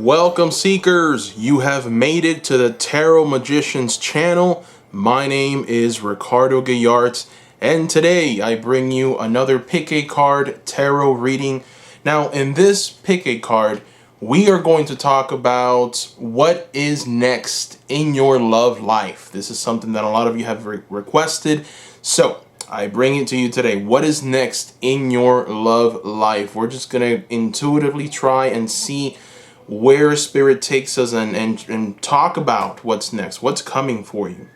Welcome, seekers. You have made it to the Tarot Magicians channel. My name is Ricardo Gayarts, and today I bring you another Pick a Card tarot reading. Now, in this Pick a Card, we are going to talk about what is next in your love life. This is something that a lot of you have requested, so I bring it to you today. What is next in your love life? We're just going to intuitively try and see where Spirit takes us and talk about what's next, what's coming for you.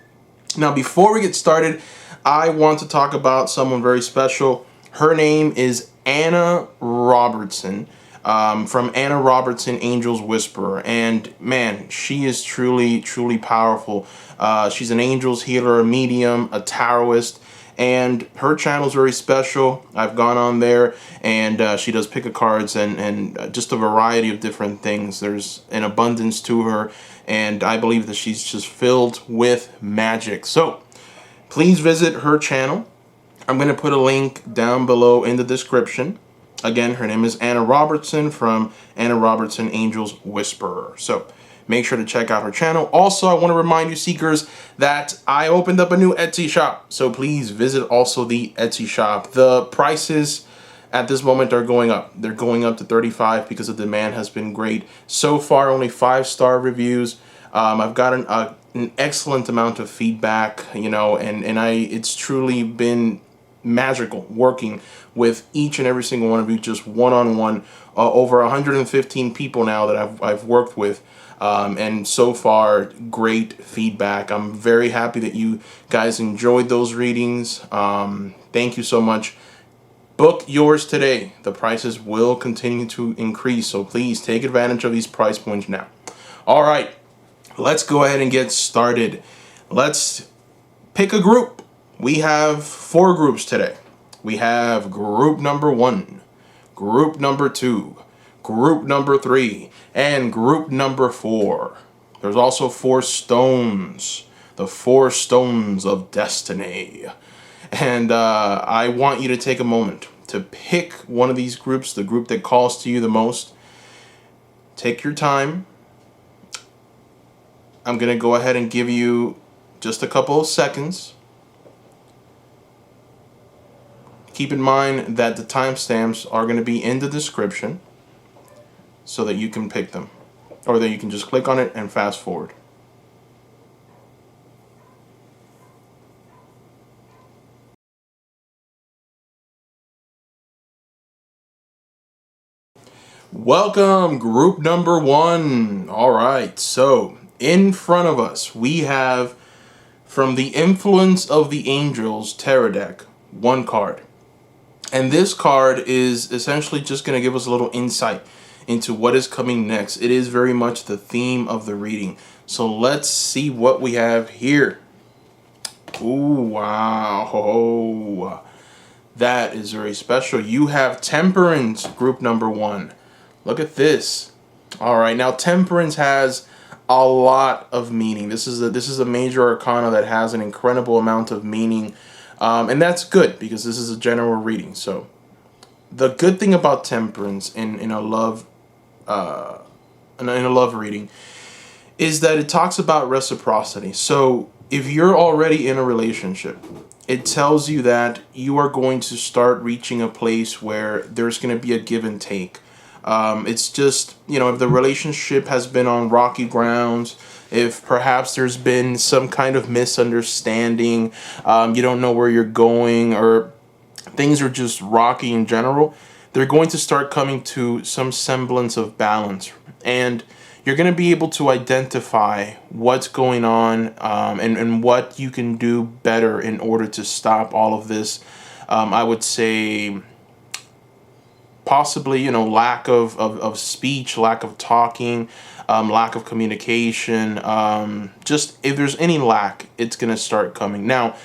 Now, before we get started, I want to talk about someone very special. Her name is Anna Robertson, from Anna Robertson, Angel's Whisperer. And man, she is truly, truly powerful. She's an angels healer, a medium, a tarotist. And her channel is very special. I've gone on there, and she does pick a cards and just a variety of different things. There's an abundance to her, and I believe that she's just filled with magic. So please visit her channel. I'm going to put a link down below in the description. Again, her name is Anna Robertson from Anna Robertson, Angel's Whisperer. So make sure to check out her channel. Also, I want to remind you, seekers, that I opened up a new Etsy shop. So please visit also the Etsy shop. The prices at this moment are going up. They're going up to $35 because the demand has been great. So far, only 5-star reviews. I've gotten an excellent amount of feedback, and it's truly been magical working with each and every single one of you, just one-on-one. Over 115 people now that I've worked with. And so far, great feedback. I'm very happy that you guys enjoyed those readings. Thank you so much. Book yours today. The prices will continue to increase, so please take advantage of these price points now. All right, let's go ahead and get started. Let's pick a group. We have 4 groups today. We have group number 1, group number 2, group number 3, and group number 4. There's also 4 stones, the 4 stones of destiny. And I want you to take a moment to pick one of these groups, the group that calls to you the most. Take your time. I'm going to go ahead and give you just a couple of seconds. Keep in mind that the timestamps are going to be in the description, so that you can pick them, or that you can just click on it and fast forward. Welcome, group number 1. All right, so in front of us we have, from the Influence of the Angels tarot deck, 1 card. And this card is essentially just going to give us a little insight into what is coming next. It is very much the theme of the reading. So let's see what we have here. Ooh, wow. Oh, that is very special. You have Temperance, group number 1. Look at this. All right, now Temperance has a lot of meaning. This is a major arcana that has an incredible amount of meaning. And that's good, because this is a general reading. So the good thing about Temperance in a love reading is that it talks about reciprocity. So if you're already in a relationship, it tells you that you are going to start reaching a place where there's going to be a give and take. It's just, if the relationship has been on rocky grounds, if perhaps there's been some kind of misunderstanding, you don't know where you're going, or things are just rocky in general, they're going to start coming to some semblance of balance. And you're going to be able to identify what's going on, and what you can do better in order to stop all of this. I would say possibly, lack of speech, lack of talking, lack of communication. Just if there's any lack, it's going to start coming. Now,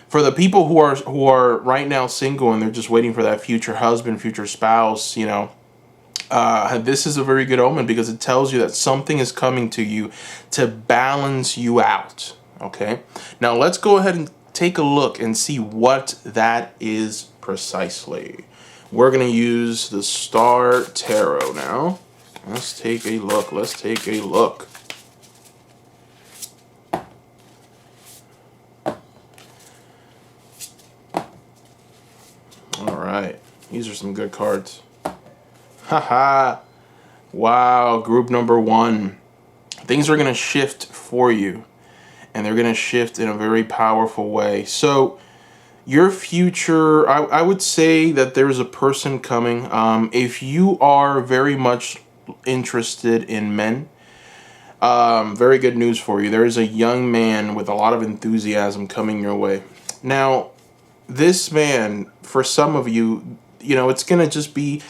for the people who are right now single and they're just waiting for that future husband, future spouse, this is a very good omen, because it tells you that something is coming to you to balance you out. Okay? Now, let's go ahead and take a look and see what that is precisely. We're going to use the Star Tarot now. Let's take a look. Let's take a look. All right. These are some good cards. Haha. Wow. Group number 1. Things are going to shift for you. And they're going to shift in a very powerful way. So your future, I would say that there's a person coming. If you are very much interested in men, very good news for you. There is a young man with a lot of enthusiasm coming your way. Now, this man, for some of you, it's going to just be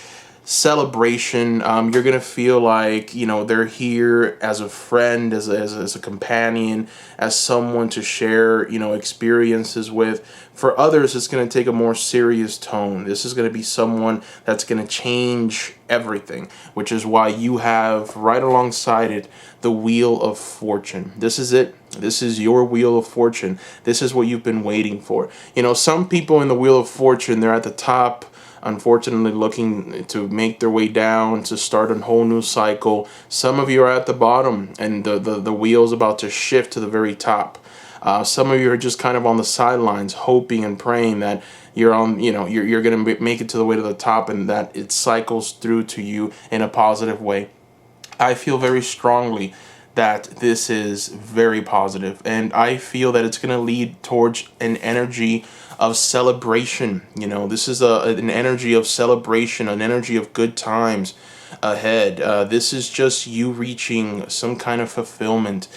celebration. You're gonna feel like they're here as a friend, as a companion, as someone to share experiences with. For others, it's gonna take a more serious tone. This is gonna be someone that's gonna change everything, which is why you have right alongside it the Wheel of Fortune. This is it. This is your Wheel of Fortune. This is what you've been waiting for. Some people in the Wheel of Fortune, they're at the top, unfortunately looking to make their way down, to start a whole new cycle. Some of you are at the bottom and the wheel's about to shift to the very top. Some of you are just kind of on the sidelines, hoping and praying that you're going to make it to the way to the top and that it cycles through to you in a positive way. I feel very strongly that this is very positive, and I feel that it's going to lead towards an energy of celebration. This is an energy of celebration, an energy of good times ahead. This is just you reaching some kind of fulfillment,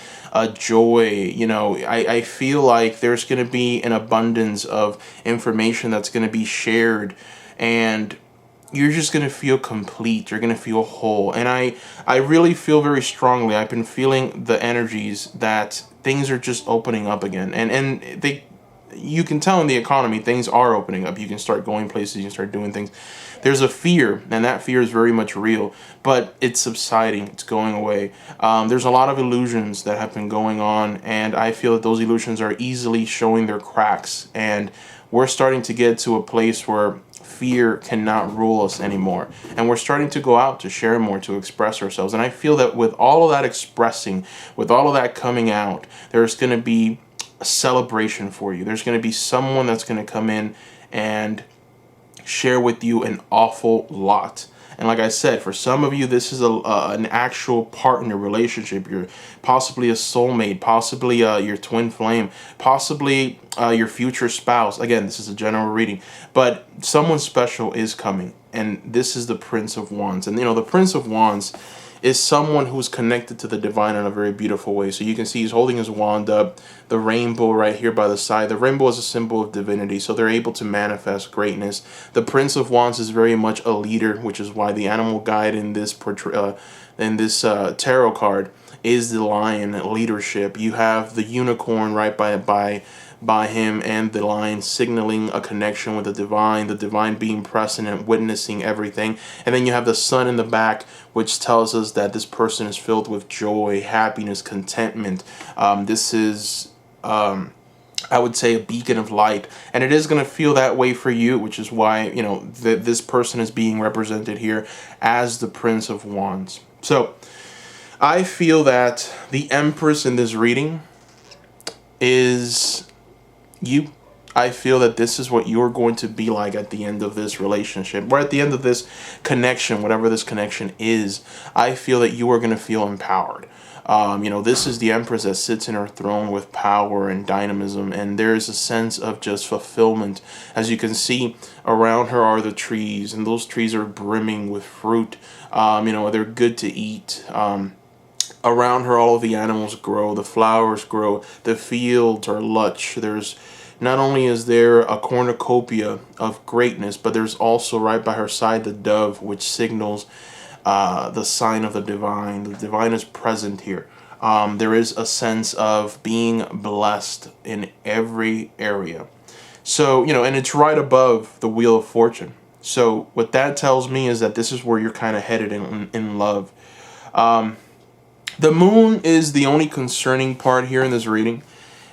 joy. I feel like there's going to be an abundance of information that's going to be shared, and you're just going to feel complete. You're going to feel whole. And I really feel very strongly, I've been feeling the energies that things are just opening up again. And you can tell in the economy, things are opening up. You can start going places, you can start doing things. There's a fear, and that fear is very much real, but it's subsiding, it's going away. There's a lot of illusions that have been going on, and I feel that those illusions are easily showing their cracks, and we're starting to get to a place where fear cannot rule us anymore. And we're starting to go out to share more, to express ourselves. And I feel that with all of that expressing, with all of that coming out, there's going to be a celebration for you. There's going to be someone that's going to come in and share with you an awful lot. And like I said, for some of you, this is an actual partner relationship. You're possibly a soulmate, possibly your twin flame, possibly your future spouse. Again, this is a general reading, but someone special is coming. And this is the Prince of Wands. And the Prince of Wands is someone who's connected to the divine in a very beautiful way. So you can see he's holding his wand up, the rainbow right here by the side. The rainbow is a symbol of divinity, so they're able to manifest greatness. The Prince of Wands is very much a leader, which is why the animal guide in this tarot card is the lion, leadership. You have the unicorn right by him, and the lion signaling a connection with the divine being present and witnessing everything. And then you have the sun in the back, which tells us that this person is filled with joy, happiness, contentment. This is I would say a beacon of light, and it is going to feel that way for you, which is why this person is being represented here as the Prince of Wands. So I feel that the Empress in this reading is you. I feel that this is what you're going to be like at the end of this relationship, or at the end of this connection, whatever this connection is. I feel that you are going to feel empowered. This is the Empress that sits in her throne with power and dynamism, and there is a sense of just fulfillment. As you can see, around her are the trees, and those trees are brimming with fruit. They're good to eat. Around her, all of the animals grow, the flowers grow, the fields are lush. There's not only is there a cornucopia of greatness, but there's also right by her side the dove, which signals the sign of the divine. The divine is present here. There is a sense of being blessed in every area. So, and it's right above the Wheel of Fortune. So what that tells me is that this is where you're kind of headed in love. The moon is the only concerning part here in this reading.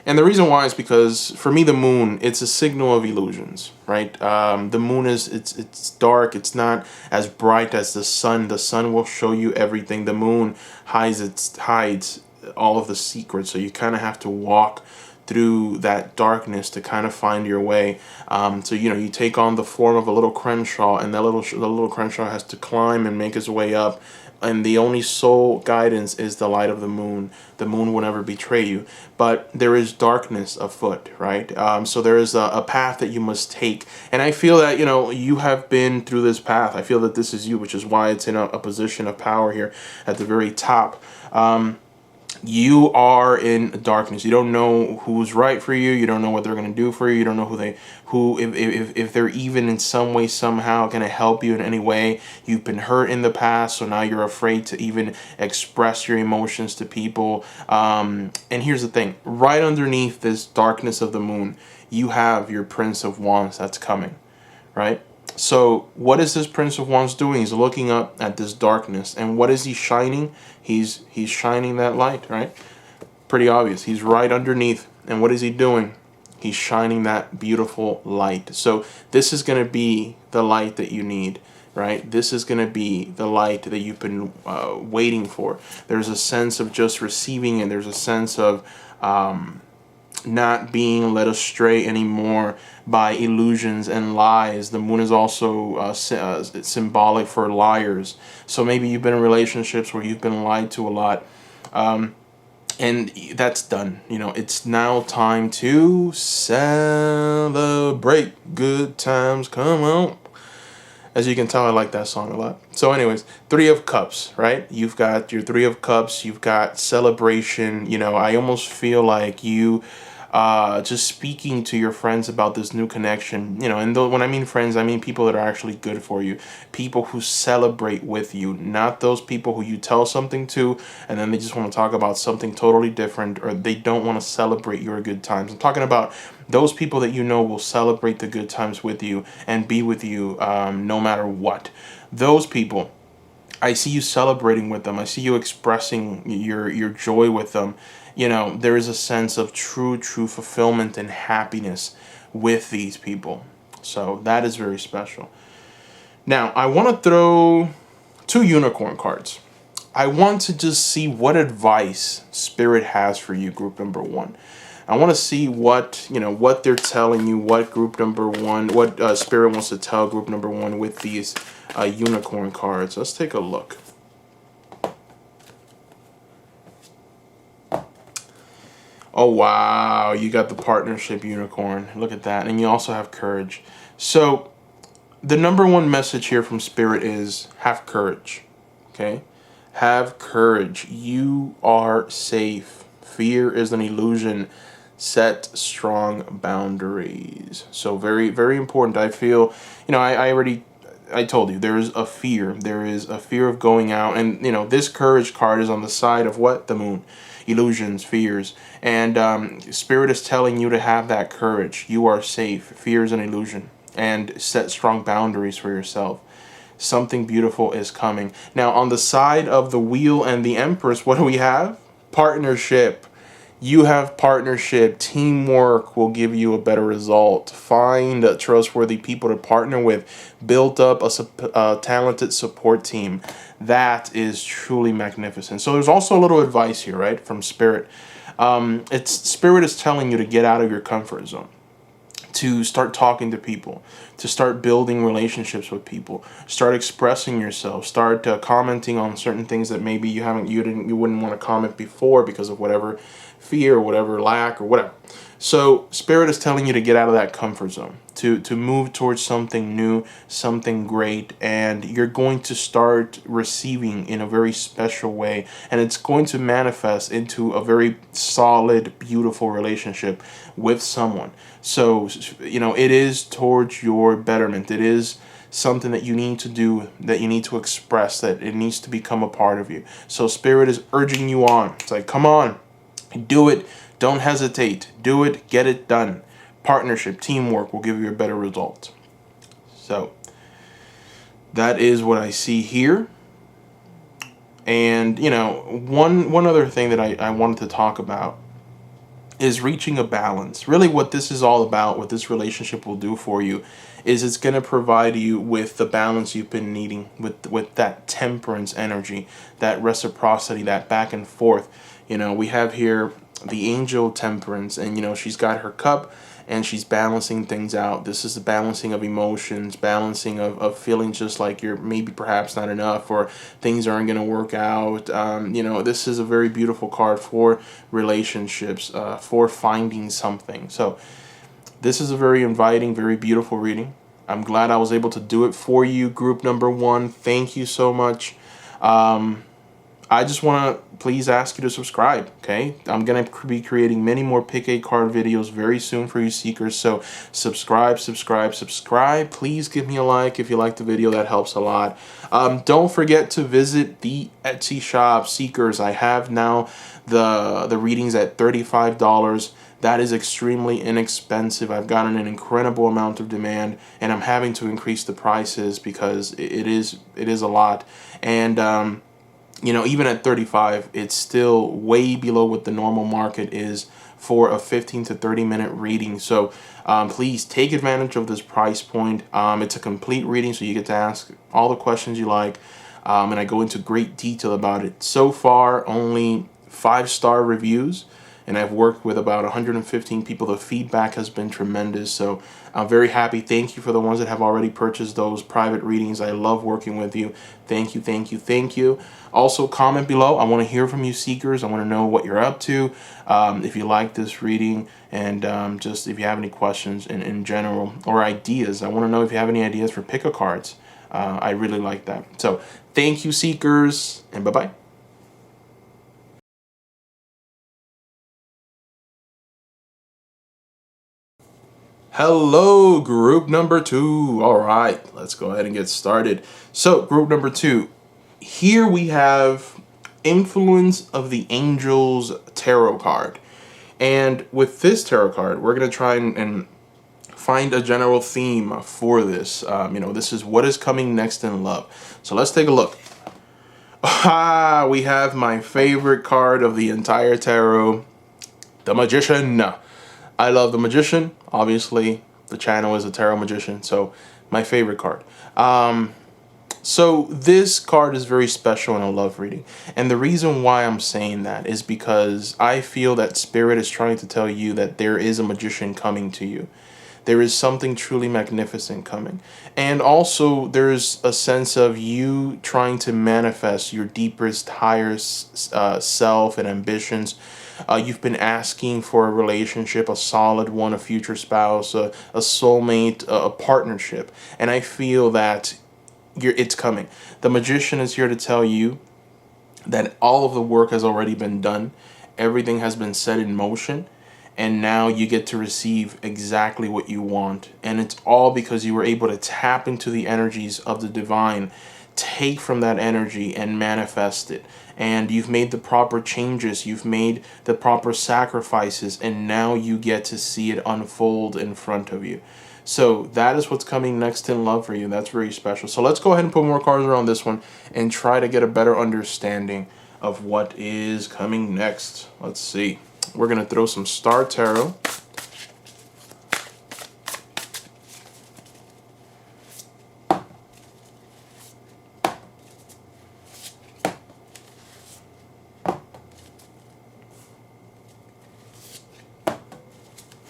And the reason why is because for me, the moon, it's a signal of illusions, right? The moon is, it's dark. It's not as bright as the sun. The sun will show you everything. The moon hides all of the secrets. So you kind of have to walk through that darkness to kind of find your way. So, you know, you take on the form of a little Crenshaw, and the little Crenshaw has to climb and make his way up. And the only sole guidance is the light of the moon. The moon will never betray you. But there is darkness afoot, right? So there is a path that you must take. And I feel that, you know, you have been through this path. I feel that this is you, which is why it's in a position of power here at the very top. You are in darkness. You don't know who's right for you. You don't know what they're going to do for you. You don't know if they're even in some way, somehow going to help you in any way. You've been hurt in the past, so now you're afraid to even express your emotions to people. And here's the thing. Right underneath this darkness of the moon, you have your Prince of Wands that's coming, right? So what is this Prince of Wands doing? He's looking up at this darkness. And what is he shining? He's shining that light, right? Pretty obvious. He's right underneath. And what is he doing? He's shining that beautiful light. So this is going to be the light that you need, right? This is going to be the light that you've been waiting for. There's a sense of just receiving, and there's a sense of not being led astray anymore by illusions and lies. The moon is also symbolic for liars. So maybe you've been in relationships where you've been lied to a lot, and that's done. You know, it's now time to celebrate. Good times come on. As you can tell, I like that song a lot. So anyways, Three of Cups, right? You've got your Three of Cups. You've got celebration. You know, I almost feel like you just speaking to your friends about this new connection, you know, and when I mean friends, I mean people that are actually good for you, people who celebrate with you, not those people who you tell something to and then they just want to talk about something totally different, or they don't want to celebrate your good times. I'm talking about those people that you know will celebrate the good times with you and be with you no matter what. Those people, I see you celebrating with them. I see you expressing your joy with them. You know, there is a sense of true fulfillment and happiness with these people. So that is very special. Now, I want to throw 2 unicorn cards. I want to just see what advice Spirit has for you, group number 1. I want to see what, you know, what they're telling you, what group number 1, what Spirit wants to tell group number 1 with these unicorn cards. Let's take a look. Oh, wow. You got the partnership unicorn. Look at that. And you also have courage. So the number 1 message here from Spirit is have courage. Okay? Have courage. You are safe. Fear is an illusion. Set strong boundaries. So very, very important. I feel, you know, I told you, there is a fear. There is a fear of going out. And, you know, this courage card is on the side of what? The moon. Illusions, fears. And Spirit is telling you to have that courage. You are safe. Fear is an illusion. And set strong boundaries for yourself. Something beautiful is coming. Now, on the side of the Wheel and the Empress, what do we have? Partnership. You have partnership. Teamwork will give you a better result. Find trustworthy people to partner with. Build up a talented support team. That is truly magnificent. So there's also a little advice here, right, from Spirit. Spirit is telling you to get out of your comfort zone, to start talking to people, to start building relationships with people, start expressing yourself, start commenting on certain things that maybe you wouldn't want to comment before because of whatever fear or whatever lack or whatever. So Spirit is telling you to get out of that comfort zone, to move towards something new, something great, and you're going to start receiving in a very special way, and it's going to manifest into a very solid, beautiful relationship with someone. So, you know, it is towards your betterment. It is something that you need to do, that you need to express, that it needs to become a part of you. So Spirit is urging you on. It's like, come on, do it. Don't hesitate. Do it. Get it done. Partnership, teamwork will give you a better result. So that is what I see here. And, you know, one other thing that I wanted to talk about is reaching a balance. Really what this is all about, what this relationship will do for you, is it's going to provide you with the balance you've been needing, with that temperance energy, that reciprocity, that back and forth. You know, we have here the angel temperance, and you know, she's got her cup and she's balancing things out. This is the balancing of emotions, balancing of feeling just like you're maybe perhaps not enough, or things aren't going to work out. You know, this is a very beautiful card for relationships, for finding something. So this is a very inviting, very beautiful reading. I'm glad I was able to do it for you, group number 1. Thank you so much. I just want to please ask you to subscribe, okay? I'm going to be creating many more Pick a Card videos very soon for you seekers, so subscribe, subscribe, subscribe. Please give me a like if you like the video. That helps a lot. Don't forget to visit the Etsy shop, seekers. I have now the readings at $35. That is extremely inexpensive. I've gotten an incredible amount of demand, and I'm having to increase the prices because it is a lot. And you know, even at 35, it's still way below what the normal market is for a 15 to 30 minute reading. So please take advantage of this price point. It's a complete reading, so you get to ask all the questions you like, and I go into great detail about it. So far, only 5-star reviews, and I've worked with about 115 people. The feedback has been tremendous, so I'm very happy. Thank you for the ones that have already purchased those private readings. I love working with you. Thank you, thank you, thank you. Also, comment below. I want to hear from you seekers. I want to know what you're up to, if you like this reading, and just if you have any questions in general, or ideas. I want to know if you have any ideas for pick-a-cards. I really like that. So thank you, seekers, and bye-bye. Hello, group number 2. All right, let's go ahead and get started. So, group number 2. Here we have Influence of the Angels tarot card. And with this tarot card, we're going to try and find a general theme for this. You know, this is what is coming next in love. So let's take a look. We have my favorite card of the entire tarot, the Magician. I love the Magician. Obviously, the channel is a tarot magician, so my favorite card. So this card is very special in a love reading. And the reason why I'm saying that is because I feel that Spirit is trying to tell you that there is a magician coming to you. There is something truly magnificent coming. And also there's a sense of you trying to manifest your deepest, higher self and ambitions. You've been asking for a relationship, a solid one, a future spouse, a soulmate, a partnership. And I feel that it's coming. The Magician is here to tell you that all of the work has already been done. Everything has been set in motion. And now you get to receive exactly what you want. And it's all because you were able to tap into the energies of the divine, take from that energy and manifest it. And you've made the proper changes, you've made the proper sacrifices, and now you get to see it unfold in front of you. So that is what's coming next in love for you. That's very special. So let's go ahead and put more cards around this one and try to get a better understanding of what is coming next. Let's see. We're going to throw some Star Tarot.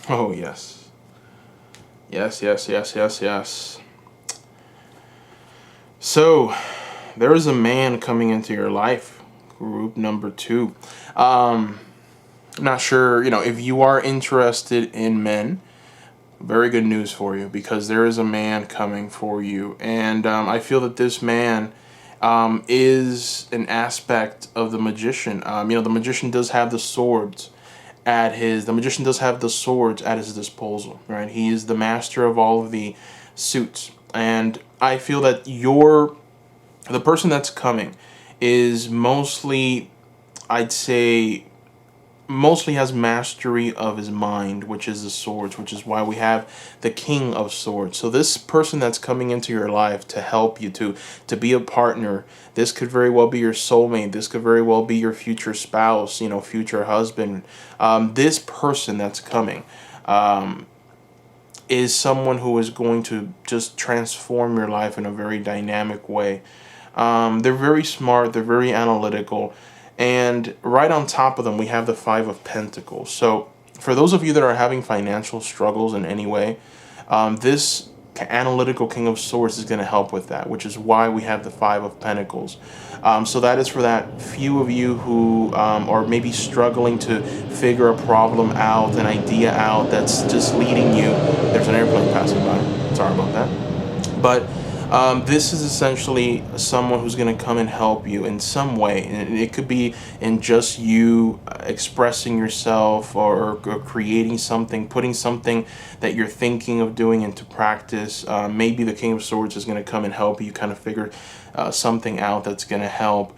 Oh, yes. Yes, yes, yes, yes, yes. So, there is a man coming into your life, group number 2. Not sure, you know, if you are interested in men, very good news for you, because there is a man coming for you. And I feel that this man is an aspect of the Magician. You know, the Magician does have the swords at his disposal, right? He is the master of all of the suits. And I feel that the person that's coming is mostly, I'd say, mostly has mastery of his mind, which is the swords, which is why we have the King of Swords. So this person that's coming into your life to help you, to be a partner, this could very well be your soulmate. This could very well be your future spouse, you know, future husband. This person that's coming is someone who is going to just transform your life in a very dynamic way. They're very smart, they're very analytical, and right on top of them, we have the Five of Pentacles. So for those of you that are having financial struggles in any way, this analytical King of Swords is going to help with that, which is why we have the Five of Pentacles. So that is for that few of you who are maybe struggling to figure a problem out, an idea out that's just leading you. There's an airplane passing by. Sorry about that. But this is essentially someone who's going to come and help you in some way. And it could be in just you expressing yourself, or creating something, putting something that you're thinking of doing into practice. Maybe the King of Swords is going to come and help you kind of figure something out that's going to help.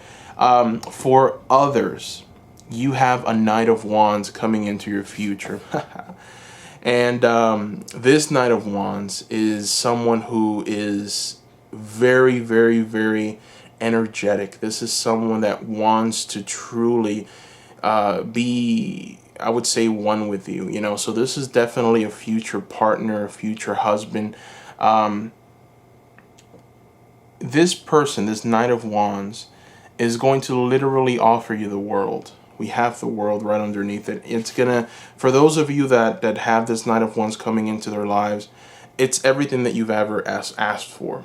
For others, you have a Knight of Wands coming into your future. And this Knight of Wands is someone who is very, very, very energetic. This is someone that wants to truly be, I would say, one with you. You know, so this is definitely a future partner, a future husband. This person, this Knight of Wands, is going to literally offer you the world. We have the world right underneath it. It's gonna, for those of you that have this Knight of Wands coming into their lives, it's everything that you've ever asked for.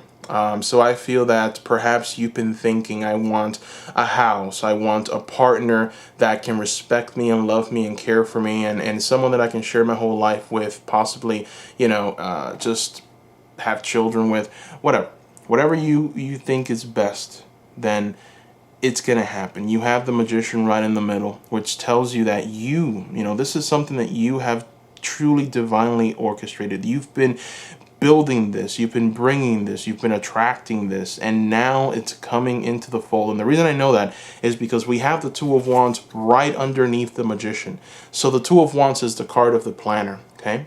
So I feel that perhaps you've been thinking, I want a house, I want a partner that can respect me and love me and care for me, and someone that I can share my whole life with, possibly, you know, just have children with, whatever you think is best, then it's going to happen. You have the Magician right in the middle, which tells you that you know, this is something that you have truly divinely orchestrated. You've been building this, you've been bringing this, you've been attracting this, and now it's coming into the fold. And the reason I know that is because we have the Two of Wands right underneath the Magician. So the Two of Wands is the card of the planner, okay?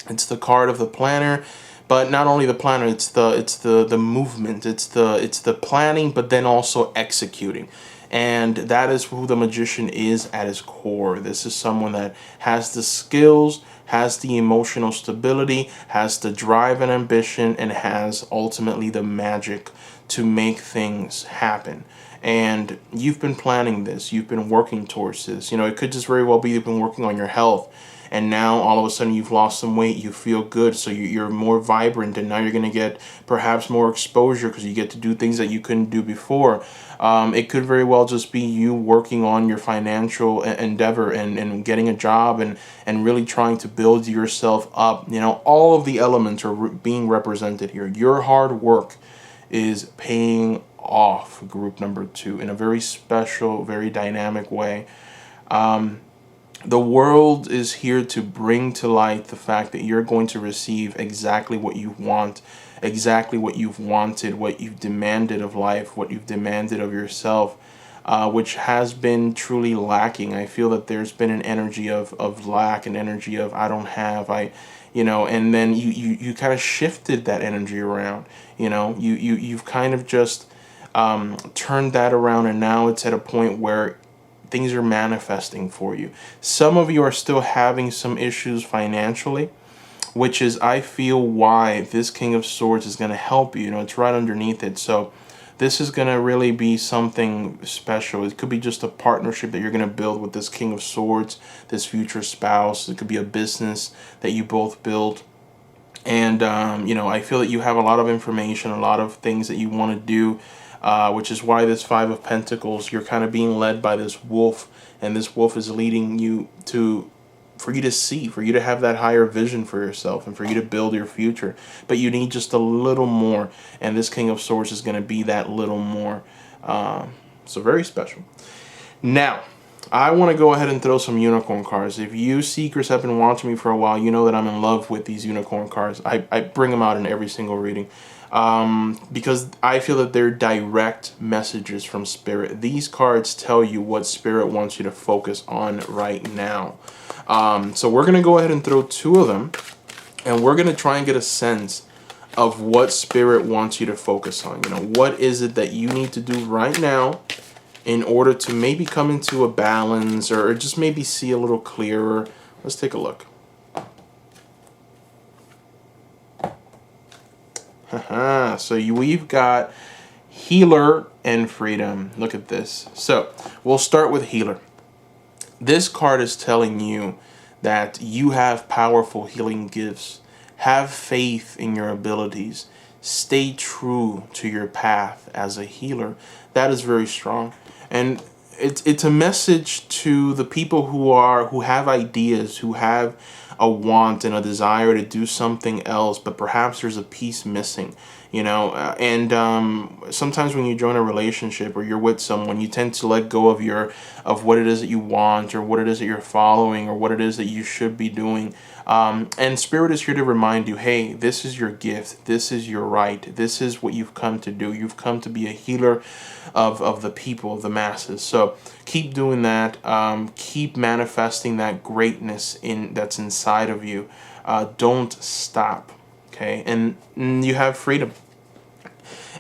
It's the card of the planner. But not only the planner, it's the movement, it's the planning, but then also executing. And that is who the Magician is at his core. This is someone that has the skills, has the emotional stability, has the drive and ambition, and has ultimately the magic to make things happen. And you've been planning this, you've been working towards this. You know, it could just very well be you've been working on your health, and now all of a sudden you've lost some weight, you feel good, so you're more vibrant, and now you're going to get perhaps more exposure because you get to do things that you couldn't do before. It could very well just be you working on your financial endeavor and getting a job and really trying to build yourself up. You know, all of the elements are being represented here. Your hard work is paying off, group number 2, in a very special, very dynamic way. The world is here to bring to light the fact that you're going to receive exactly what you want, exactly what you've wanted, what you've demanded of life, what you've demanded of yourself, which has been truly lacking. I feel that there's been an energy of lack, an energy of I don't have, you know, and then you kind of shifted that energy around. You know, you've kind of just turned that around, and now it's at a point where things are manifesting for you. Some of you are still having some issues financially, which is, I feel, why this King of Swords is going to help you. You know, it's right underneath it. So this is going to really be something special. It could be just a partnership that you're going to build with this King of Swords, this future spouse. It could be a business that you both build. And, you know, I feel that you have a lot of information, a lot of things that you want to do, which is why this Five of Pentacles, you're kind of being led by this wolf, and this wolf is leading you for you to see, for you to have that higher vision for yourself, and for you to build your future. But you need just a little more, and this King of Swords is going to be that little more. So very special. Now, I want to go ahead and throw some unicorn cards. If you seekers have been watching me for a while, you know that I'm in love with these unicorn cards. I bring them out in every single reading because I feel that they're direct messages from Spirit. These cards tell you what Spirit wants you to focus on right now. So we're going to go ahead and throw two of them, and we're going to try and get a sense of what Spirit wants you to focus on. You know, what is it that you need to do right now in order to maybe come into a balance, or just maybe see a little clearer. Let's take a look. So we've got Healer and Freedom. Look at this. So we'll start with Healer. This card is telling you that you have powerful healing gifts. Have faith in your abilities. Stay true to your path as a healer. That is very strong. And it's a message to the people who have ideas, who have a want and a desire to do something else, but perhaps there's a piece missing, you know. Sometimes when you join a relationship or you're with someone, you tend to let go of what it is that you want, or what it is that you're following, or what it is that you should be doing. And Spirit is here to remind you, hey, this is your gift. This is your right. This is what you've come to do. You've come to be a healer of the people, of the masses. So keep doing that. Keep manifesting that greatness that's inside of you. Don't stop. Okay, and you have freedom.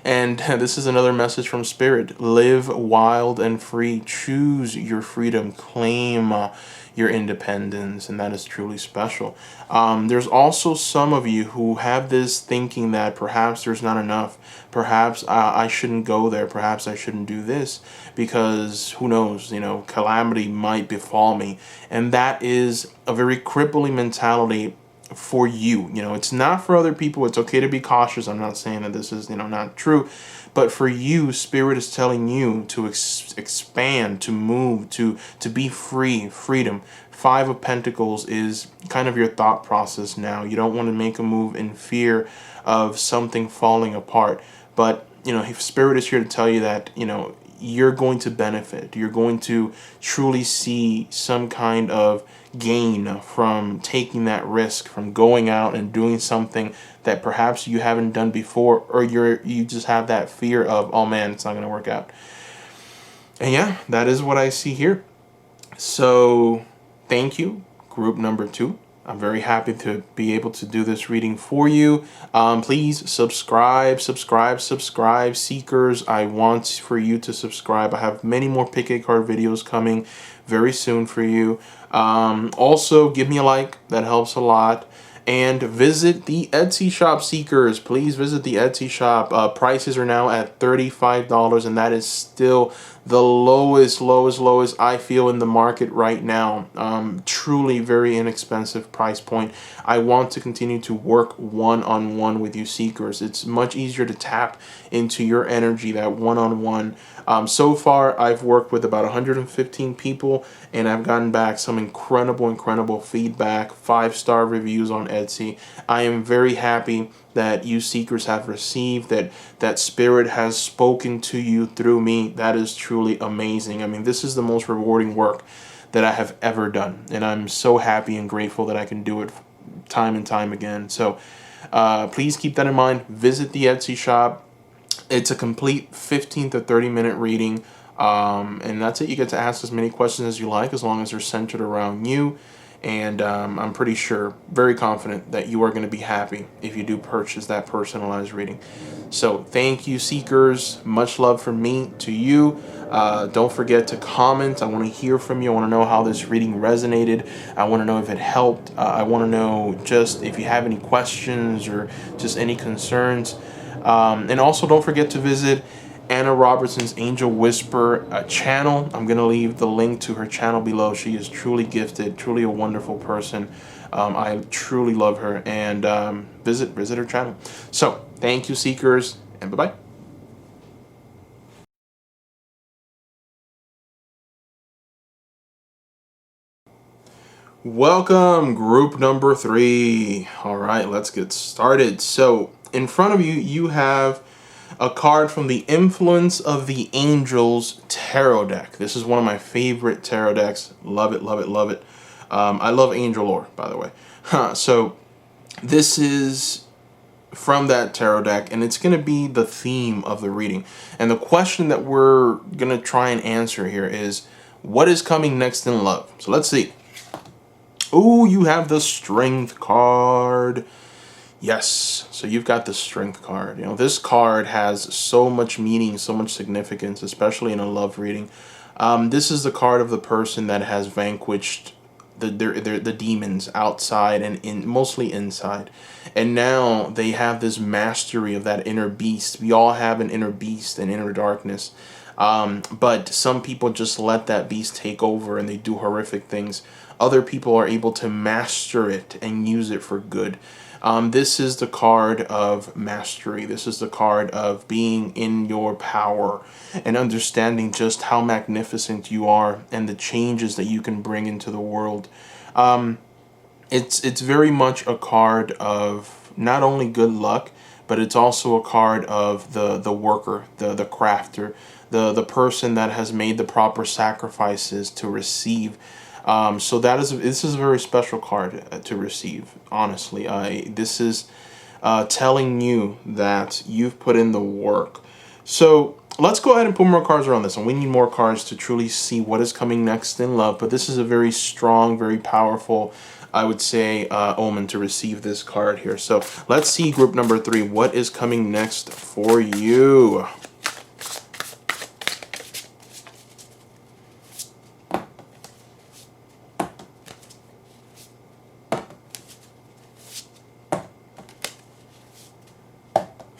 And this is another message from Spirit. Live wild and free. Choose your freedom. Claim your independence. And that is truly special. There's also some of you who have this thinking that perhaps there's not enough. Perhaps I shouldn't go there. Perhaps I shouldn't do this. Because who knows, you know, calamity might befall me. And that is a very crippling mentality for you. You know, it's not for other people. It's okay to be cautious. I'm not saying that this is, you know, not true, but for you, Spirit is telling you to expand, to move, to be free. Freedom. Five of Pentacles is kind of your thought process now. You don't want to make a move in fear of something falling apart, but you know, Spirit is here to tell you that, you know, you're going to benefit. You're going to truly see some kind of gain from taking that risk, from going out and doing something that perhaps you haven't done before, or you just have that fear of, oh man, it's not going to work out. And yeah, that is what I see here. So thank you, group number 2. I'm very happy to be able to do this reading for you. Please subscribe, seekers. I want for you to subscribe. I have many more pickacard videos coming very soon for you. Also, give me a like. That helps a lot. And visit the Etsy shop, seekers. Please visit the Etsy shop. Prices are now at $35, and that is still the lowest I feel in the market right now. Truly very inexpensive price point. I want to continue to work one-on-one with you, seekers. It's much easier to tap into your energy, that one-on-one. So far, I've worked with about 115 people, and I've gotten back some incredible feedback, 5-star reviews on Etsy. I am very happy that you seekers have received, that Spirit has spoken to you through me. That is truly amazing. I mean, this is the most rewarding work that I have ever done, and I'm so happy and grateful that I can do it time and time again. So please keep that in mind. Visit the Etsy shop. It's a complete 15 to 30 minute reading, and that's it. You get to ask as many questions as you like, as long as they're centered around you. And I'm pretty sure, very confident, that you are going to be happy if you do purchase that personalized reading. So thank you, seekers. Much love from me to you. Don't forget to comment. I want to hear from you. I want to know how this reading resonated. I want to know if it helped. I want to know just if you have any questions or just any concerns. And also don't forget to visit Anna Robertson's Angel Whisper channel. I'm going to leave the link to her channel below. She is truly gifted, truly a wonderful person. I truly love her, and visit her channel. So thank you, seekers, and bye-bye. Welcome, group number 3. All right, let's get started. So in front of you, you have a card from the Influence of the Angels tarot deck. This is one of my favorite tarot decks. Love it, love it, love it. I love angel lore, by the way. So this is from that tarot deck, and it's going to be the theme of the reading. And the question that we're going to try and answer here is, what is coming next in love? So let's see. Oh, you have the Strength card. Yes, so you've got the Strength card. You know, this card has so much meaning, so much significance, especially in a love reading. This is the card of the person that has vanquished the demons outside and mostly inside, and now they have this mastery of that inner beast. We all have an inner beast and inner darkness, but some people just let that beast take over and they do horrific things. Other people are able to master it and use it for good. This is the card of mastery. This is the card of being in your power and understanding just how magnificent you are and the changes that you can bring into the world. It's very much a card of not only good luck, but it's also a card of the worker, the crafter, the person that has made the proper sacrifices to receive. So this is a very special card to receive, honestly. This is telling you that you've put in the work. So let's go ahead and put more cards around this, and we need more cards to truly see what is coming next in love. But this is a very strong, very powerful, I would say, omen to receive this card here. So let's see group number 3. What is coming next for you?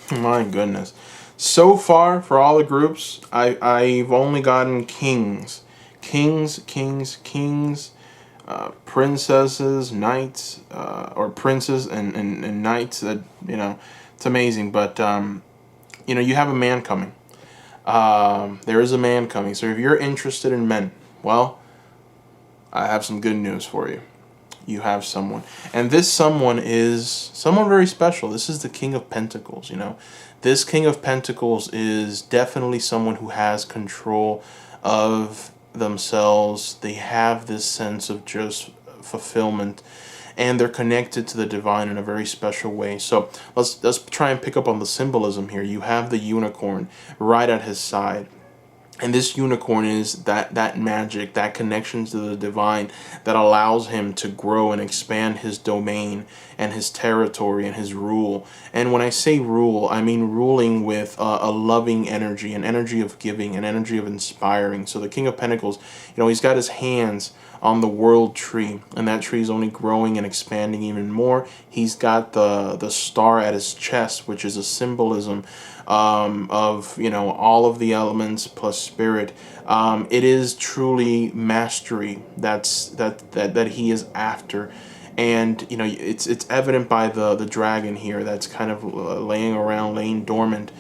My goodness. So far, for all the groups, I've only gotten kings. Kings, princesses, knights, or princes and knights. That, you know, it's amazing. But, you know, you have a man coming. There is a man coming. So if you're interested in men, well, I have some good news for you. You have someone, and this someone is someone very special. This is the King of Pentacles. You know, this King of Pentacles is definitely someone who has control of themselves. They have this sense of just fulfillment, and they're connected to the divine in a very special way. So let's try and pick up on the symbolism here. You have the unicorn right at his side. And this unicorn is that magic, that connection to the divine that allows him to grow and expand his domain and his territory and his rule. And when I say rule, I mean ruling with a loving energy, an energy of giving, an energy of inspiring. So the King of Pentacles, you know, he's got his hands on the world tree, and that tree is only growing and expanding even more. He's got the star at his chest, which is a symbolism of, you know, all of the elements plus spirit. It is truly mastery that he is after. And, you know, it's evident by the dragon here that's kind of laying dormant.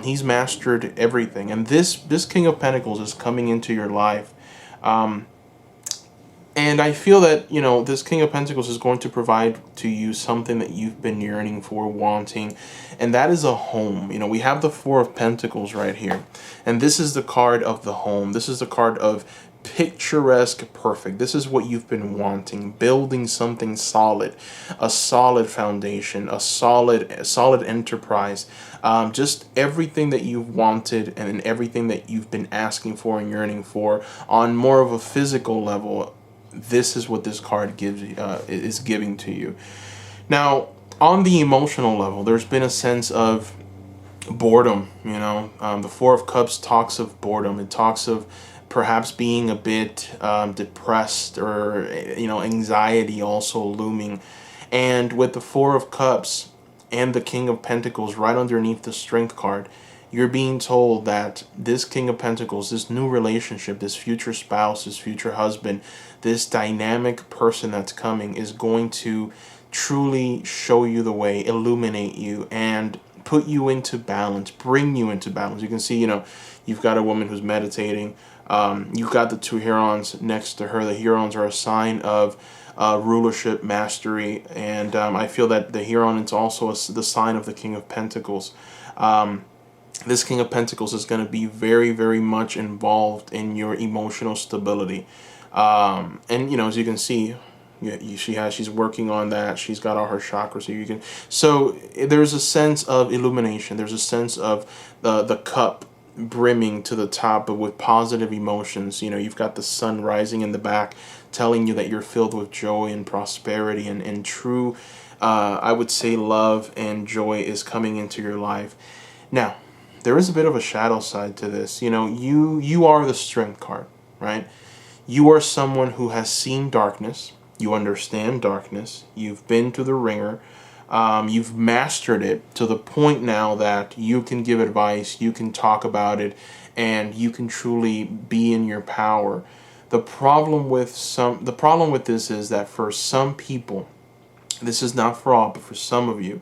He's mastered everything, and this King of Pentacles is coming into your life. And I feel that, you know, this King of Pentacles is going to provide to you something that you've been yearning for, wanting, and that is a home. You know, we have the Four of Pentacles right here, and this is the card of the home. This is the card of picturesque perfect. This is what you've been wanting, building something solid, a solid foundation, a solid enterprise, just everything that you've wanted and everything that you've been asking for and yearning for on more of a physical level. This is what this card is giving to you. Now, on the emotional level, there's been a sense of boredom. You know, the Four of Cups talks of boredom. It talks of perhaps being a bit depressed, or, you know, anxiety also looming. And with the Four of Cups and the King of Pentacles right underneath the Strength card, you're being told that this King of Pentacles, this new relationship, this future spouse, this future husband, this dynamic person that's coming is going to truly show you the way, illuminate you, and put you into balance, bring you into balance. You can see, you know, you've got a woman who's meditating. You've got the two herons next to her. The herons are a sign of rulership, mastery, and I feel that the heron is also the sign of the King of Pentacles. this King of Pentacles is going to be very, very much involved in your emotional stability. And you know, as you can see, she's working on that. She's got all her chakras. So there's a sense of illumination. There's a sense of the cup brimming to the top, but with positive emotions. You know, you've got the sun rising in the back, telling you that you're filled with joy and prosperity and true, I would say, love and joy is coming into your life. Now, there is a bit of a shadow side to this. You know, you are the Strength card, right? You are someone who has seen darkness. You understand darkness. You've been to the ringer. You've mastered it to the point now that you can give advice, you can talk about it, and you can truly be in your power. The problem with this is that for some people, this is not for all, but for some of you,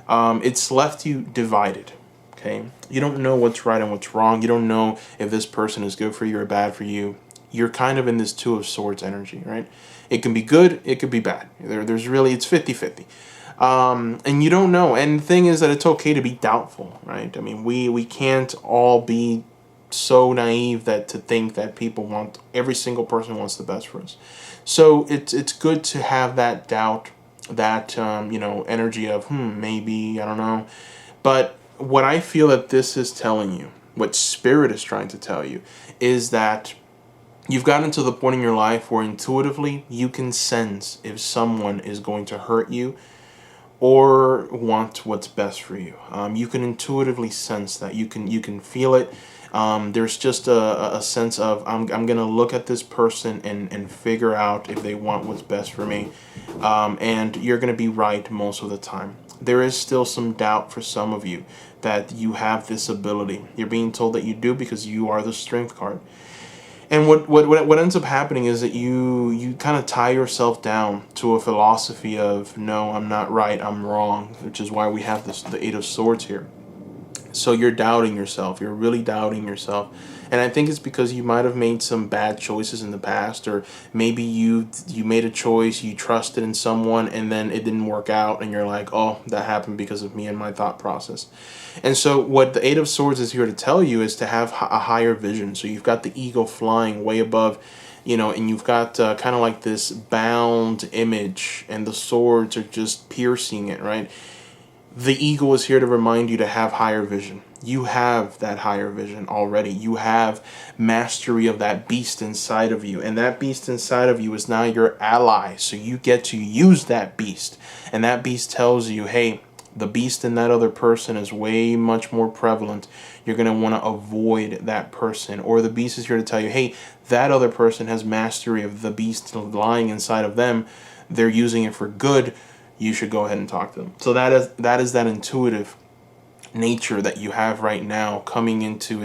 it's left you divided. Okay, you don't know what's right and what's wrong. You don't know if this person is good for you or bad for you. You're kind of in this Two of Swords energy, right? It can be good, it could be bad. There's really, it's 50-50. And you don't know. And the thing is that it's okay to be doubtful, right? I mean, we can't all be so naive that to think that every single person wants the best for us. So it's good to have that doubt, that you know, energy of maybe, I don't know. But what I feel that this is telling you, what Spirit is trying to tell you, is that you've gotten to the point in your life where intuitively you can sense if someone is going to hurt you or want what's best for you. You can intuitively sense that. You can feel it. There's just a sense of I'm gonna look at this person and figure out if they want what's best for me. And you're gonna be right most of the time. There is still some doubt for some of you that you have this ability. You're being told that you do because you are the Strength card. And what ends up happening is that you kind of tie yourself down to a philosophy of, no, I'm not right, I'm wrong, which is why we have the Eight of Swords here. So you're doubting yourself. You're really doubting yourself. And I think it's because you might have made some bad choices in the past, or maybe you made a choice, you trusted in someone, and then it didn't work out, and you're like, oh, that happened because of me and my thought process. And so what the Eight of Swords is here to tell you is to have a higher vision. So you've got the eagle flying way above, you know, and you've got kind of like this bound image, and the swords are just piercing it, right? The eagle is here to remind you to have higher vision. You have that higher vision already. You have mastery of that beast inside of you. And that beast inside of you is now your ally. So you get to use that beast. And that beast tells you, hey, the beast in that other person is way much more prevalent. You're going to want to avoid that person. Or the beast is here to tell you, hey, that other person has mastery of the beast lying inside of them. They're using it for good. You should go ahead and talk to them. So that is that intuitive nature that you have right now coming into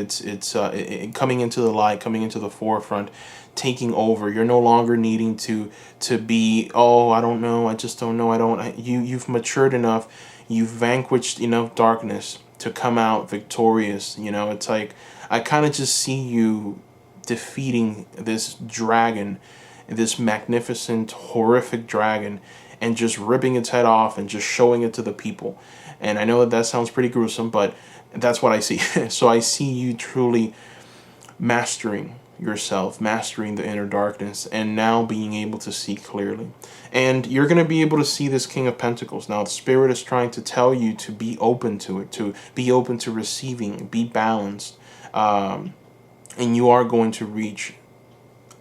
coming into the light, coming into the forefront, taking over. You're no longer needing to be, oh, I don't know, I just don't know, you've matured enough, you've vanquished enough darkness to come out victorious. You know, it's like I kind of just see you defeating this dragon, this magnificent, horrific dragon, and just ripping its head off and just showing it to the people. And I know that sounds pretty gruesome, but that's what I see. So I see you truly mastering yourself, mastering the inner darkness, and now being able to see clearly. And you're going to be able to see this King of Pentacles. Now, the Spirit is trying to tell you to be open to it, to be open to receiving, be balanced. And you are going to reach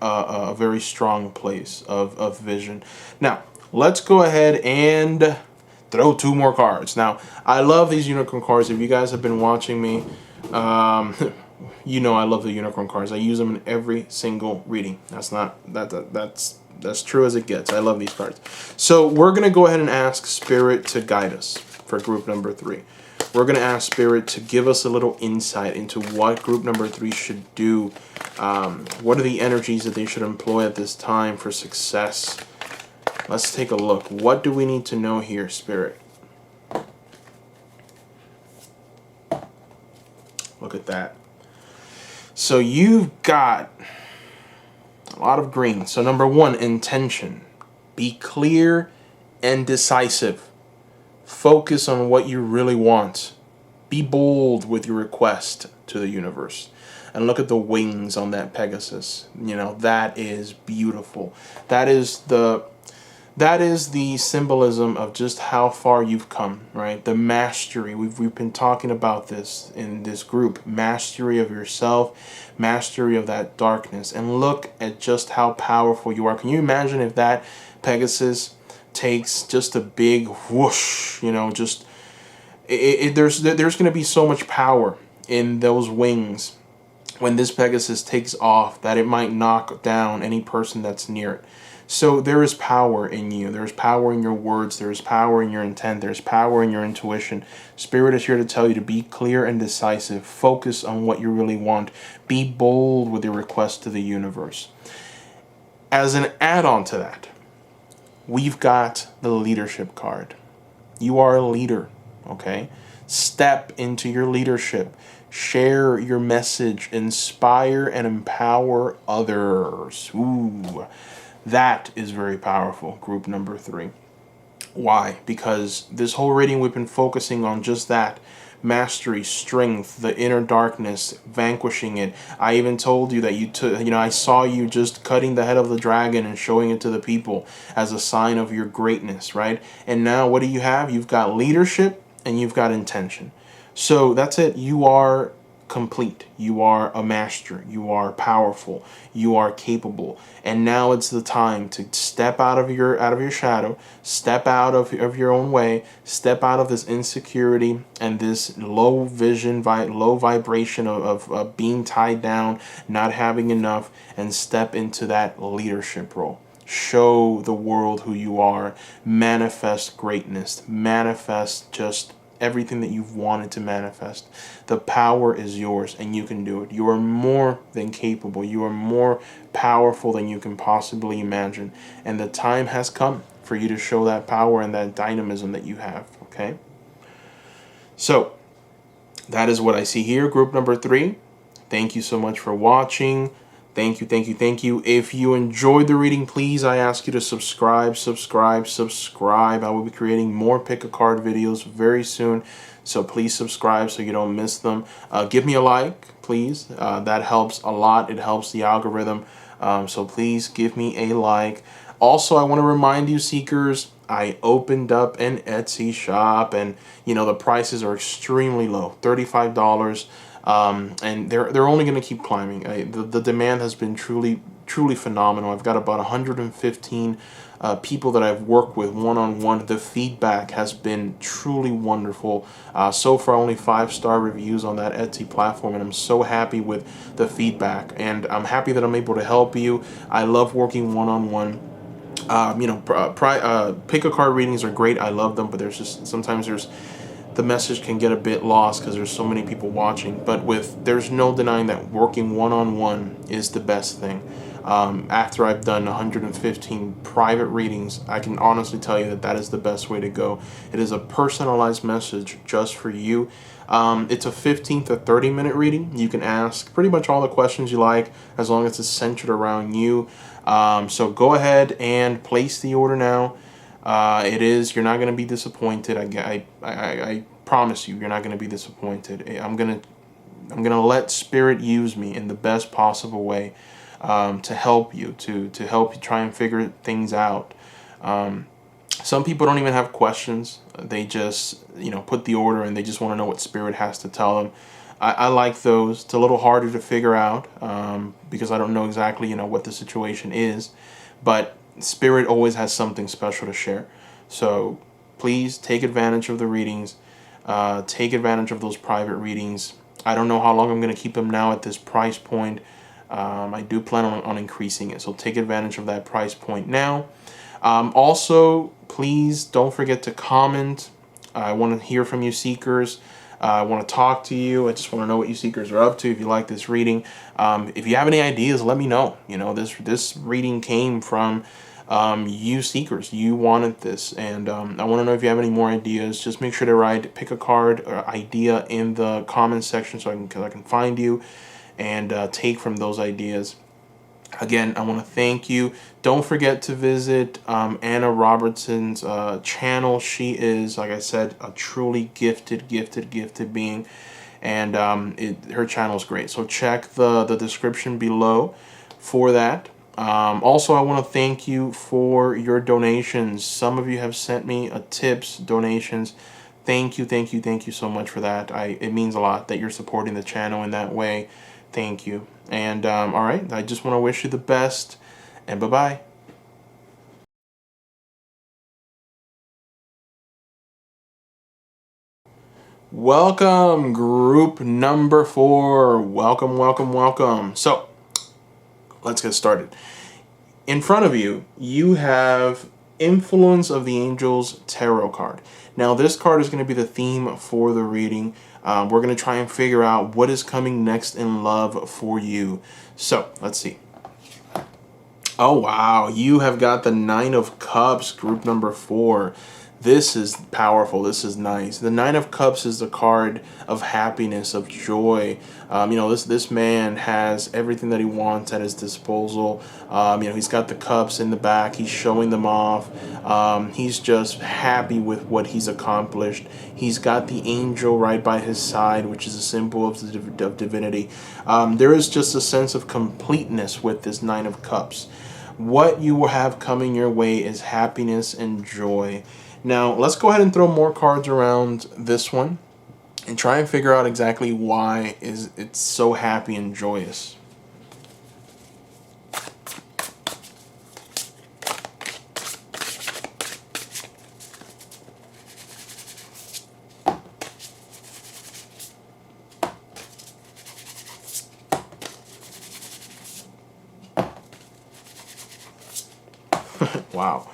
a very strong place of vision. Now, let's go ahead and throw two more cards. Now, I love these unicorn cards. If you guys have been watching me, you know I love the unicorn cards. I use them in every single reading. That's true as it gets. I love these cards. So we're going to go ahead and ask Spirit to guide us for group number 3. We're going to ask Spirit to give us a little insight into what group number 3 should do. What are the energies that they should employ at this time for success? Let's take a look. What do we need to know here, Spirit? Look at that. So you've got a lot of green. So number 1, intention. Be clear and decisive. Focus on what you really want. Be bold with your request to the universe. And look at the wings on that Pegasus. You know, that is beautiful. That is the symbolism of just how far you've come, right? The mastery. We've been talking about this in this group. Mastery of yourself, mastery of that darkness. And look at just how powerful you are. Can you imagine if that Pegasus takes just a big whoosh, you know, just there's going to be so much power in those wings when this Pegasus takes off that it might knock down any person that's near it. So there is power in you. There's power in your words. There's power in your intent. There's power in your intuition. Spirit is here to tell you to be clear and decisive. Focus on what you really want. Be bold with your request to the universe. As an add-on to that, we've got the leadership card. You are a leader, okay? Step into your leadership. Share your message. Inspire and empower others. Ooh. That is very powerful, group number 3. Why? Because this whole reading we've been focusing on just that. Mastery, strength, the inner darkness, vanquishing it. I even told you that I saw you just cutting the head of the dragon and showing it to the people as a sign of your greatness, right? And now what do you have? You've got leadership and you've got intention. So that's it. You are complete. You are a master. You are powerful. You are capable. And now it's the time to step out of your shadow, step out of your own way, step out of this insecurity and this low vision, low vibration of being tied down, not having enough, and step into that leadership role. Show the world who you are. Manifest greatness. Manifest just everything that you've wanted to manifest. The power is yours and you can do it. You are more than capable. You are more powerful than you can possibly imagine. And the time has come for you to show that power and that dynamism that you have, okay? So, that is what I see here, group number 3. Thank you so much for watching. Thank you, thank you, thank you. If you enjoyed the reading, please, I ask you to subscribe. I will be creating more pick a card videos very soon. So please subscribe so you don't miss them. Give me a like, please. That helps a lot. It helps the algorithm. So please give me a like. Also, I want to remind you, seekers, I opened up an Etsy shop and, the prices are extremely low, $35. And they're only going to keep climbing. The demand has been truly phenomenal. I've got about 115 people that I've worked with one-on-one. The feedback has been truly wonderful. So far, only 5-star reviews on that Etsy platform, and I'm so happy with the feedback. And I'm happy that I'm able to help you. I love working one-on-one. Pick a card readings are great. I love them, but sometimes the message can get a bit lost because there's so many people watching. But there's no denying that working one-on-one is the best thing. After I've done 115 private readings, I can honestly tell you that is the best way to go. It is a personalized message just for you. It's a 15 to 30-minute reading. You can ask pretty much all the questions you like as long as it's centered around you. So go ahead and place the order now. You're not going to be disappointed. I promise you, you're not going to be disappointed. I'm going to let Spirit use me in the best possible way, to help you, to help you try and figure things out. Some people don't even have questions. They just, put the order and they just want to know what Spirit has to tell them. I like those. It's a little harder to figure out, because I don't know exactly, what the situation is, but Spirit always has something special to share. So please take advantage of the readings. Take advantage of those private readings. I don't know how long I'm going to keep them now at this price point. I do plan on increasing it. So take advantage of that price point now. Also, please don't forget to comment. I want to hear from you, seekers. I want to talk to you. I just want to know what you seekers are up to. If you like this reading, if you have any ideas, let me know. This reading came from you seekers. You wanted this, and I want to know if you have any more ideas. Just make sure to pick a card or idea in the comment section so I can find you and take from those ideas. Again, I want to thank you. Don't forget to visit Anna Robertson's channel. She is, like I said, a truly gifted being, and her channel is great. So check the description below for that. Also, I want to thank you for your donations. Some of you have sent me tips, donations. Thank you, thank you so much for that. It means a lot that you're supporting the channel in that way. Thank you. And all right, I just want to wish you the best, and bye-bye. Welcome, group number 4. Welcome, welcome, welcome. So, let's get started. In front of you, you have Influence of the Angels Tarot card. Now, this card is going to be the theme for the reading. We're going to try and figure out what is coming next in love for you. So, let's see. Oh, wow. You have got the Nine of Cups, group number 4. This is powerful. This is nice. The Nine of Cups is the card of happiness, of joy. This man has everything that he wants at his disposal. He's got the cups in the back. He's showing them off. He's just happy with what he's accomplished. He's got the angel right by his side, which is a symbol of divinity. There is just a sense of completeness with this Nine of Cups. What you will have coming your way is happiness and joy. Now, let's go ahead and throw more cards around this one and try and figure out exactly why it's so happy and joyous. Wow.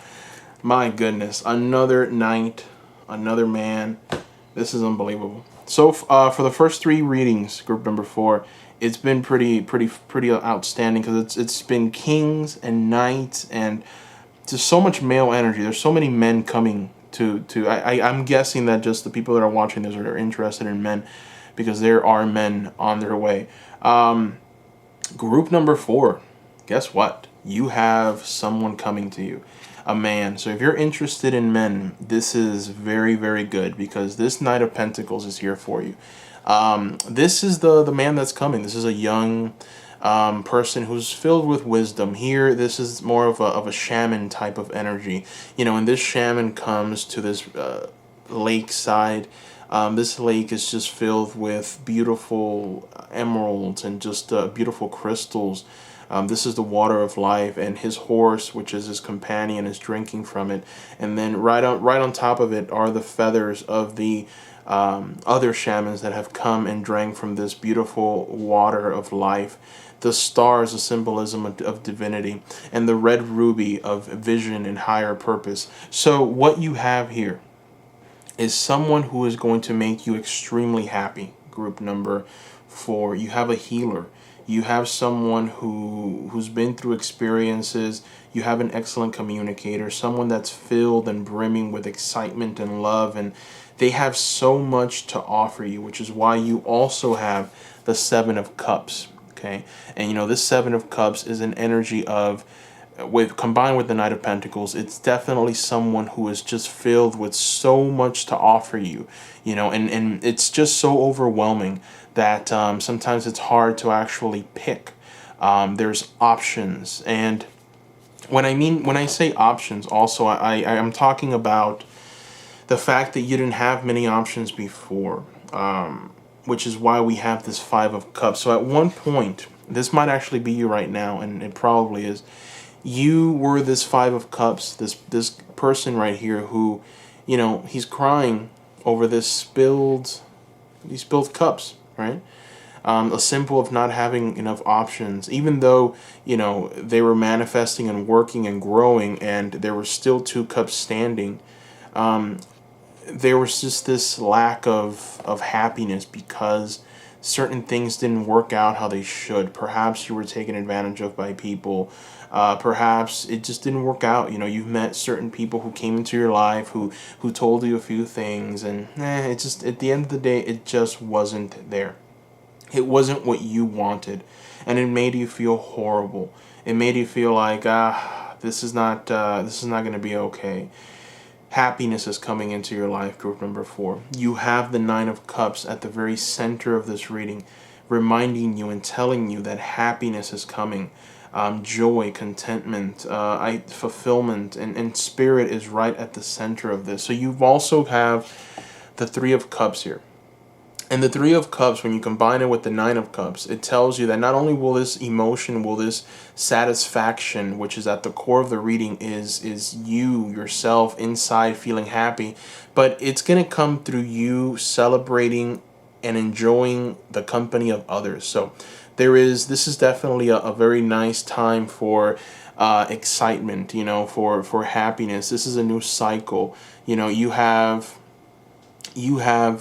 My goodness, another knight, another man. This is unbelievable. So for the first 3 readings, group number 4, it's been pretty outstanding because it's been kings and knights and just so much male energy. There's so many men coming to I'm guessing that just the people that are watching this are interested in men because there are men on their way. Group number 4, guess what? You have someone coming to you. A man. So if you're interested in men, this is very good because this Knight of Pentacles is here for you. This is the man that's coming. This is a young person who's filled with wisdom. Here, this is more of a shaman type of energy. And this shaman comes to this lakeside. This lake is just filled with beautiful emeralds and just beautiful crystals. This is the water of life, and his horse, which is his companion, is drinking from it. And then right on top of it are the feathers of the other shamans that have come and drank from this beautiful water of life. The star is a symbolism of divinity, and the red ruby of vision and higher purpose. So what you have here is someone who is going to make you extremely happy. Group number 4. You have a healer. You have someone who's been through experiences. You have an excellent communicator, someone that's filled and brimming with excitement and love, and they have so much to offer you, which is why you also have the 7 of Cups, okay? And this 7 of Cups is an energy of, combined with the Knight of Pentacles, it's definitely someone who is just filled with so much to offer you, and it's just so overwhelming that sometimes it's hard to actually pick. There's options, and when I say options, also I'm talking about the fact that you didn't have many options before, which is why we have this 5 of Cups. So at one point, this might actually be you right now, and it probably is. You were this 5 of Cups, this person right here who, he's crying over these spilled cups, right? A symbol of not having enough options, even though, they were manifesting and working and growing, and there were still 2 cups standing. There was just this lack of happiness because certain things didn't work out how they should. Perhaps you were taken advantage of by people. Perhaps it just didn't work out. You've met certain people who came into your life who told you a few things, and it just, at the end of the day, it just wasn't there. It wasn't what you wanted, and it made you feel horrible. It made you feel like, this is not going to be okay. Happiness is coming into your life, group number 4. You have the Nine of Cups at the very center of this reading, reminding you and telling you that happiness is coming. Joy, contentment, fulfillment, and spirit is right at the center of this. So you also have the Three of Cups here. And the Three of Cups, when you combine it with the Nine of Cups, it tells you that not only will this emotion, will this satisfaction, which is at the core of the reading, is you, yourself, inside feeling happy, but it's going to come through you celebrating and enjoying the company of others. So this is definitely a very nice time for excitement, for happiness. This is a new cycle. You have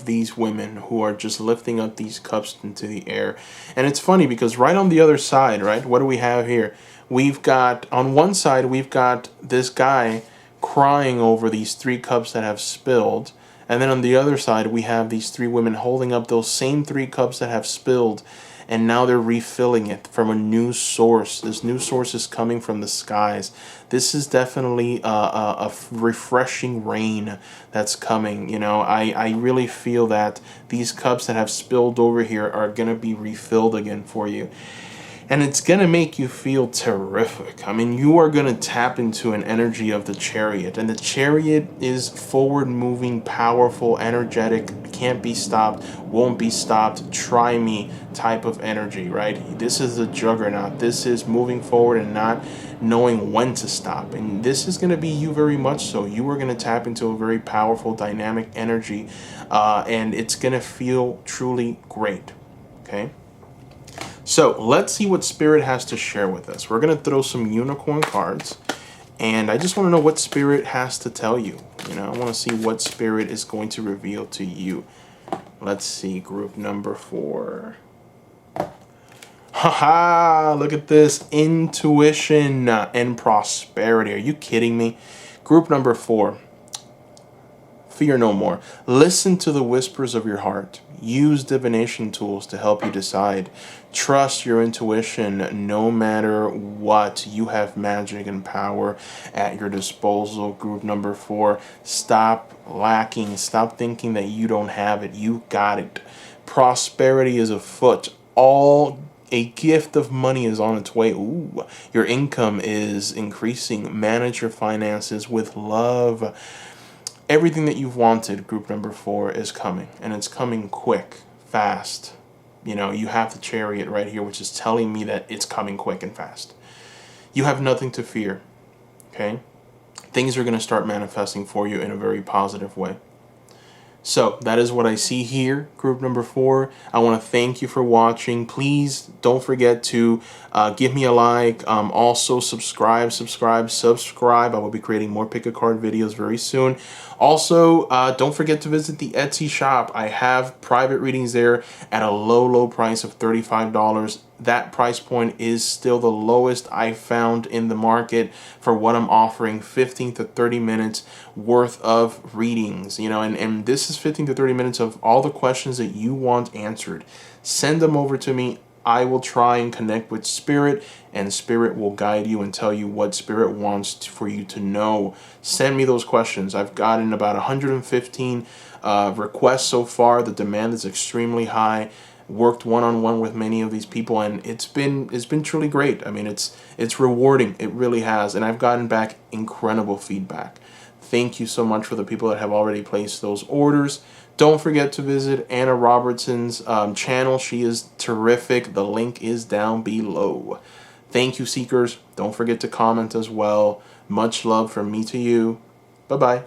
these women who are just lifting up these cups into the air. And it's funny because right on the other side, right, what do we have here? We've got, on one side, we've got this guy crying over these 3 cups that have spilled. And then on the other side, we have these 3 women holding up those same 3 cups that have spilled. And now they're refilling it from a new source. This new source is coming from the skies. This is definitely a refreshing rain that's coming. I really feel that these cups that have spilled over here are going to be refilled again for you. And it's going to make you feel terrific. I mean, you are going to tap into an energy of the Chariot. And the Chariot is forward-moving, powerful, energetic, can't be stopped, won't be stopped, try me type of energy, right? This is a juggernaut. This is moving forward and not knowing when to stop. And this is going to be you very much so. You are going to tap into a very powerful, dynamic energy. And it's going to feel truly great, okay? So let's see what Spirit has to share with us. We're going to throw some unicorn cards, and I just want to know what Spirit has to tell you. I want to see what Spirit is going to reveal to you. Let's see, group number 4. Haha, look at this. Intuition and prosperity. Are you kidding me? Group number 4. Fear no more. Listen to the whispers of your heart. Use divination tools to help you decide. Trust your intuition no matter what. You have magic and power at your disposal. Group number 4. Stop lacking. Stop thinking that you don't have it. You got it. Prosperity is afoot. A gift of money is on its way. Ooh, your income is increasing. Manage your finances with love. Everything that you've wanted, group number 4, is coming. And it's coming quick, fast. You have the Chariot right here, which is telling me that it's coming quick and fast. You have nothing to fear, okay? Things are going to start manifesting for you in a very positive way. So that is what I see here, group number 4. I want to thank you for watching. Please don't forget to give me a like. Also subscribe. I will be creating more pick-a-card videos very soon. Also, don't forget to visit the Etsy shop. I have private readings there at a low price of $35. That price point is still the lowest I found in the market for what I'm offering. 15 to 30 minutes worth of readings, and this is 15 to 30 minutes of all the questions that you want answered. Send them over to me. I will try and connect with Spirit, and Spirit will guide you and tell you what Spirit wants for you to know. Send me those questions. I've gotten about 115 requests so far. The demand is extremely high. Worked one-on-one with many of these people, and it's been truly great. I mean, it's rewarding. It really has, and I've gotten back incredible feedback. Thank you so much for the people that have already placed those orders. Don't forget to visit Anna Robertson's channel. She is terrific. The link is down below. Thank you, Seekers. Don't forget to comment as well. Much love from me to you. Bye-bye.